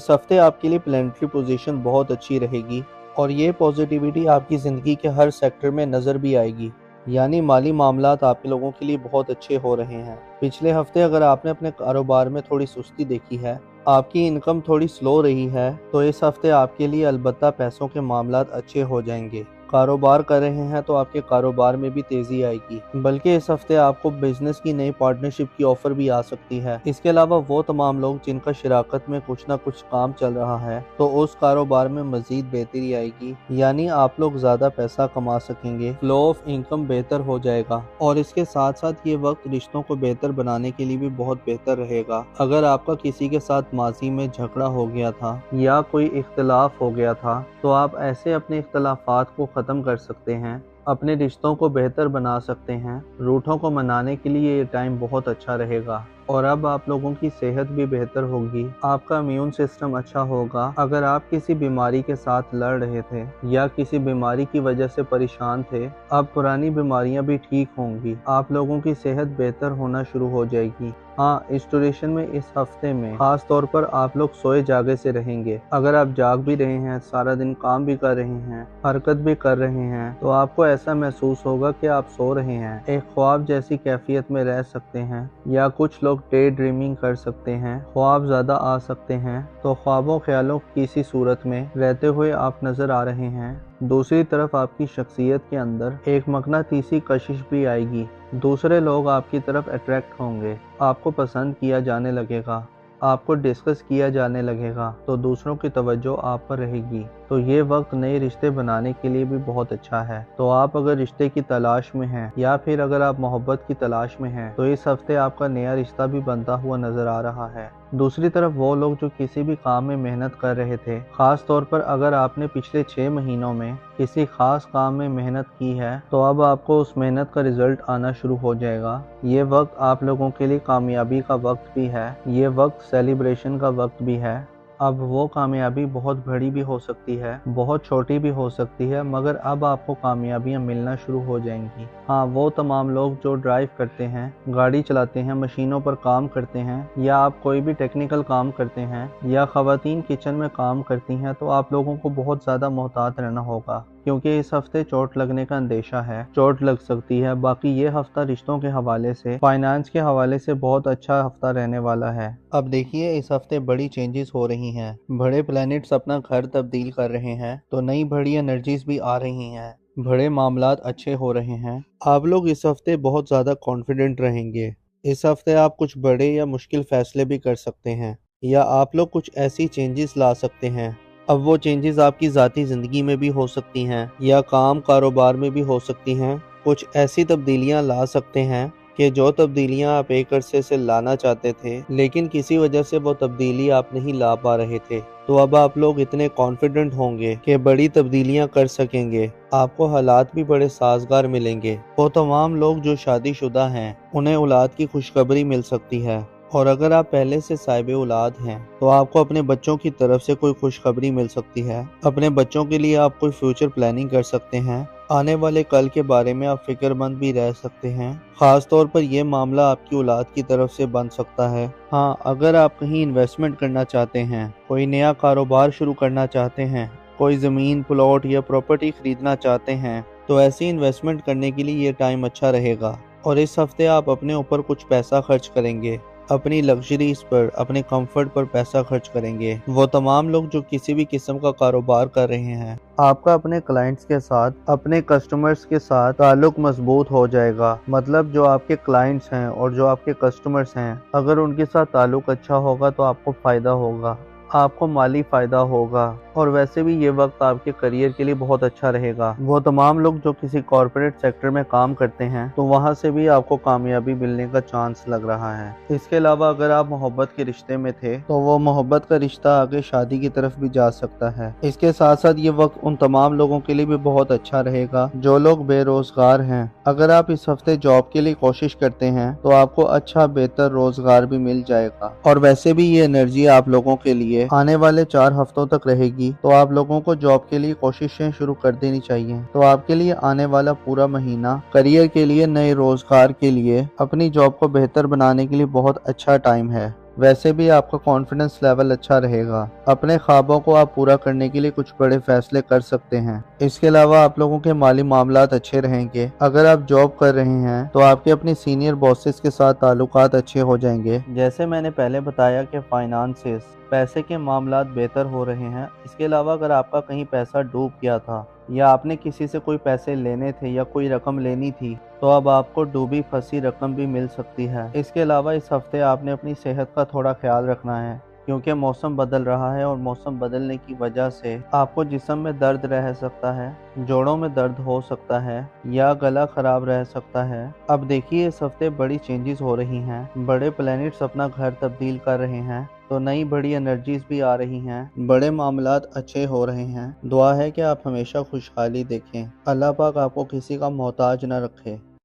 इस हफ्ते आपके लिए प्लैनेटरी पोजीशन बहुत अच्छी रहेगी और ये पॉजिटिविटी आपकी ज़िंदगी के हर सेक्टर में नज़र भी आएगी। यानी माली मामलात आप लोगों के लिए बहुत अच्छे हो रहे हैं। पिछले हफ्ते अगर आपने अपने कारोबार में थोड़ी सुस्ती देखी है, आपकी इनकम थोड़ी स्लो रही है, तो इस हफ्ते आपके लिए अलबत्ता पैसों के मामलात अच्छे हो जाएंगे। कारोबार कर रहे हैं तो आपके कारोबार में भी तेजी आएगी, बल्कि इस हफ्ते आपको बिजनेस की नई पार्टनरशिप की ऑफर भी आ सकती है। इसके अलावा वो तमाम लोग जिनका शराकत में कुछ ना कुछ काम चल रहा है, तो उस कारोबार में मजीद बेहतरी आएगी, यानी आप लोग ज्यादा पैसा कमा सकेंगे, फ्लो ऑफ इनकम बेहतर हो जाएगा। और इसके साथ साथ ये वक्त रिश्तों को बेहतर बनाने के लिए भी बहुत बेहतर रहेगा। अगर आपका किसी के साथ माजी में झगड़ा हो गया था या कोई इख्तलाफ हो गया था, तो आप ऐसे अपने इख्तलाफात को ख़त्म कर सकते हैं, अपने रिश्तों को बेहतर बना सकते हैं। रूठों को मनाने के लिए ये टाइम बहुत अच्छा रहेगा। और अब आप लोगों की सेहत भी बेहतर होगी, आपका इम्यून सिस्टम अच्छा होगा। अगर आप किसी बीमारी के साथ लड़ रहे थे या किसी बीमारी की वजह से परेशान थे, अब पुरानी बीमारियां भी ठीक होंगी, आप लोगों की सेहत बेहतर होना शुरू हो जाएगी। हाँ, इस ड्यूरेशन में इस हफ्ते में खास तौर पर आप लोग सोए जागे से रहेंगे। अगर आप जाग भी रहे हैं, सारा दिन काम भी कर रहे हैं, हरकत भी कर रहे हैं, तो आपको ऐसा महसूस होगा कि आप सो रहे हैं, एक ख्वाब जैसी कैफियत में रह सकते हैं। या कुछ लोग डे ड्रीमिंग कर सकते हैं, ख्वाब ज्यादा आ सकते हैं, तो ख्वाबों ख्यालों की सी सूरत में रहते हुए आप नजर आ रहे हैं। दूसरी तरफ आपकी शख्सियत के अंदर एक मकनातीसी कशिश भी आएगी, दूसरे लोग आपकी तरफ अट्रैक्ट होंगे, आपको पसंद किया जाने लगेगा, आपको डिस्कस किया जाने लगेगा, तो दूसरों की तवज्जो आप पर रहेगी। तो ये वक्त नए रिश्ते बनाने के लिए भी बहुत अच्छा है। तो आप अगर रिश्ते की तलाश में हैं या फिर अगर आप मोहब्बत की तलाश में हैं, तो इस हफ्ते आपका नया रिश्ता भी बनता हुआ नजर आ रहा है। दूसरी तरफ वो लोग जो किसी भी काम में मेहनत कर रहे थे, खास तौर पर अगर आपने पिछले 6 महीनों में किसी खास काम में मेहनत की है, तो अब आपको उस मेहनत का रिजल्ट आना शुरू हो जाएगा। ये वक्त आप लोगों के लिए कामयाबी का वक्त भी है, ये वक्त सेलिब्रेशन का वक्त भी है। अब वो कामयाबी बहुत बड़ी भी हो सकती है, बहुत छोटी भी हो सकती है, मगर अब आपको कामयाबियां मिलना शुरू हो जाएंगी। हाँ, वो तमाम लोग जो ड्राइव करते हैं, गाड़ी चलाते हैं, मशीनों पर काम करते हैं, या आप कोई भी टेक्निकल काम करते हैं, या ख़वातीन किचन में काम करती हैं, तो आप लोगों को बहुत ज़्यादा मोहतात रहना होगा, क्योंकि इस हफ्ते चोट लगने का अंदेशा है, चोट लग सकती है। बाकी ये हफ्ता रिश्तों के हवाले से, फाइनेंस के हवाले से बहुत अच्छा हफ्ता रहने वाला है। अब देखिए, इस हफ्ते बड़ी चेंजेस हो रही हैं, बड़े प्लैनेट्स अपना घर तब्दील कर रहे हैं, तो नई बड़ी एनर्जीज भी आ रही हैं, बड़े मामलात अच्छे हो रहे हैं। आप लोग इस हफ्ते बहुत ज़्यादा कॉन्फिडेंट रहेंगे। इस हफ्ते आप कुछ बड़े या मुश्किल फैसले भी कर सकते हैं, या आप लोग कुछ ऐसी चेंजेस ला सकते हैं। अब वो चेंजेस आपकी ज़ाती ज़िंदगी में भी हो सकती हैं या काम कारोबार में भी हो सकती हैं। कुछ ऐसी तब्दीलियां ला सकते हैं कि जो तब्दीलियां आप एक अरसे से लाना चाहते थे, लेकिन किसी वजह से वो तब्दीली आप नहीं ला पा रहे थे, तो अब आप लोग इतने कॉन्फिडेंट होंगे कि बड़ी तब्दीलियां कर सकेंगे। आपको हालात भी बड़े साजगार मिलेंगे। वो तमाम लोग जो शादीशुदा हैं, उन्हें औलाद की खुशखबरी मिल सकती है। और अगर आप पहले से साहिब औलाद हैं, तो आपको अपने बच्चों की तरफ से कोई खुशखबरी मिल सकती है। अपने बच्चों के लिए आप कोई फ्यूचर प्लानिंग कर सकते हैं। आने वाले कल के बारे में आप फिक्रमंद भी रह सकते हैं। खास तौर पर यह मामला आपकी औलाद की तरफ से बन सकता है। हाँ, अगर आप कहीं इन्वेस्टमेंट करना चाहते हैं, कोई नया कारोबार शुरू करना चाहते हैं, कोई ज़मीन, प्लॉट या प्रॉपर्टी खरीदना चाहते हैं, तो ऐसी इन्वेस्टमेंट करने के लिए ये टाइम अच्छा रहेगा। और इस हफ्ते आप अपने ऊपर कुछ पैसा खर्च करेंगे, अपनी लग्जरीज पर, अपने कंफर्ट पर पैसा खर्च करेंगे। वो तमाम लोग जो किसी भी किस्म का कारोबार कर रहे हैं, आपका अपने क्लाइंट्स के साथ, अपने कस्टमर्स के साथ ताल्लुक मजबूत हो जाएगा। मतलब जो आपके क्लाइंट्स हैं और जो आपके कस्टमर्स हैं, अगर उनके साथ ताल्लुक अच्छा होगा तो आपको फ़ायदा होगा, आपको माली फ़ायदा होगा। और वैसे भी ये वक्त आपके करियर के लिए बहुत अच्छा रहेगा। वो तमाम लोग जो किसी कॉर्पोरेट सेक्टर में काम करते हैं, तो वहाँ से भी आपको कामयाबी मिलने का चांस लग रहा है। इसके अलावा अगर आप मोहब्बत के रिश्ते में थे, तो वो मोहब्बत का रिश्ता आगे शादी की तरफ भी जा सकता है। इसके साथ साथ ये वक्त उन तमाम लोगों के लिए भी बहुत अच्छा रहेगा जो लोग बेरोजगार हैं। अगर आप इस हफ्ते जॉब के लिए कोशिश करते हैं, तो आपको अच्छा बेहतर रोजगार भी मिल जाएगा। और वैसे भी ये एनर्जी आप लोगों के लिए आने वाले 4 हफ्तों तक रहेगी, तो आप लोगों को जॉब के लिए कोशिशें शुरू कर देनी चाहिए। तो आपके लिए आने वाला पूरा महीना करियर के लिए, नए रोजगार के लिए, अपनी जॉब को बेहतर बनाने के लिए बहुत अच्छा टाइम है। वैसे भी आपका कॉन्फिडेंस लेवल अच्छा रहेगा। अपने ख्वाबों को आप पूरा करने के लिए कुछ बड़े फैसले कर सकते हैं। इसके अलावा आप लोगों के माली मामलात अच्छे रहेंगे। अगर आप जॉब कर रहे हैं तो आपके अपने सीनियर बॉसेस के साथ ताल्लुकात अच्छे हो जाएंगे। जैसे मैंने पहले बताया कि फाइनेंसेस, पैसे के मामलात बेहतर हो रहे हैं। इसके अलावा अगर आपका कहीं पैसा डूब गया था या आपने किसी से कोई पैसे लेने थे या कोई रकम लेनी थी, तो अब आपको डूबी फंसी रकम भी मिल सकती है। इसके अलावा इस हफ्ते आपने अपनी सेहत का थोड़ा ख्याल रखना है, क्योंकि मौसम बदल रहा है और मौसम बदलने की वजह से आपको जिस्म में दर्द रह सकता है, जोड़ों में दर्द हो सकता है या गला खराब रह सकता है। अब देखिए, इस हफ्ते बड़ी चेंजेस हो रही हैं। बड़े प्लैनेट्स अपना घर तब्दील कर रहे हैं, तो नई बड़ी एनर्जीज भी आ रही हैं। बड़े मामलात अच्छे हो रहे हैं। दुआ है कि आप हमेशा खुशहाली देखें। अल्लाह पाक आपको किसी का मोहताज न रखे।